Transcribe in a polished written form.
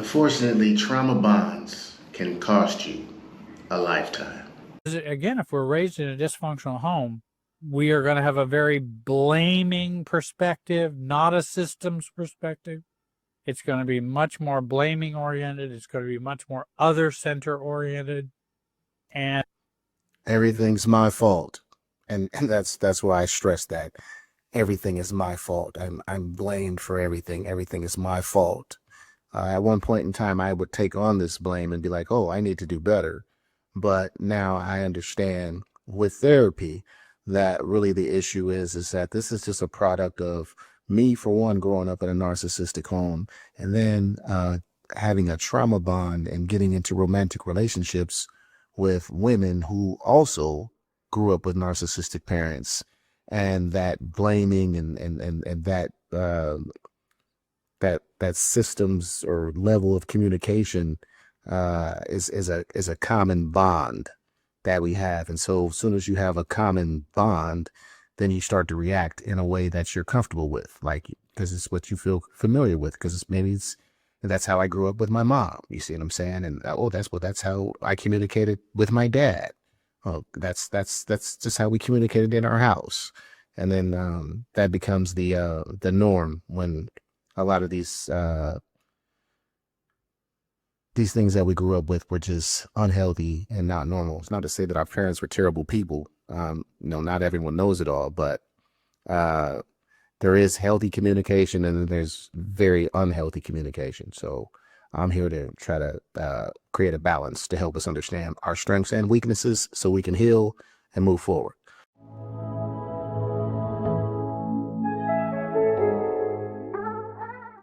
Unfortunately, trauma bonds can cost you a lifetime. Again, if we're raised in a dysfunctional home, we are going to have a very blaming perspective, not a systems perspective. It's going to be much more blaming oriented. It's going to be much more other center oriented. And everything's my fault. And that's why I stress that everything is my fault. I'm blamed for everything. Everything is my fault. At one point in time, I would take on this blame and be like, oh, I need to do better. But now I understand with therapy that really the issue is that this is just a product of me, for one, growing up in a narcissistic home, and then having a trauma bond and getting into romantic relationships with women who also grew up with narcissistic parents, and that blaming and that systems or level of communication is a common bond that we have. And so as soon as you have a common bond, then you start to react in a way that you're comfortable with, like, because it's what you feel familiar with, because that's how I grew up with my mom. You see what I'm saying? And that's how I communicated with my dad. Oh, that's just how we communicated in our house. And then that becomes the norm when a lot of these things that we grew up with were just unhealthy and not normal. It's not to say that our parents were terrible people. Not everyone knows it all, but there is healthy communication and then there's very unhealthy communication. So I'm here to try to create a balance to help us understand our strengths and weaknesses so we can heal and move forward.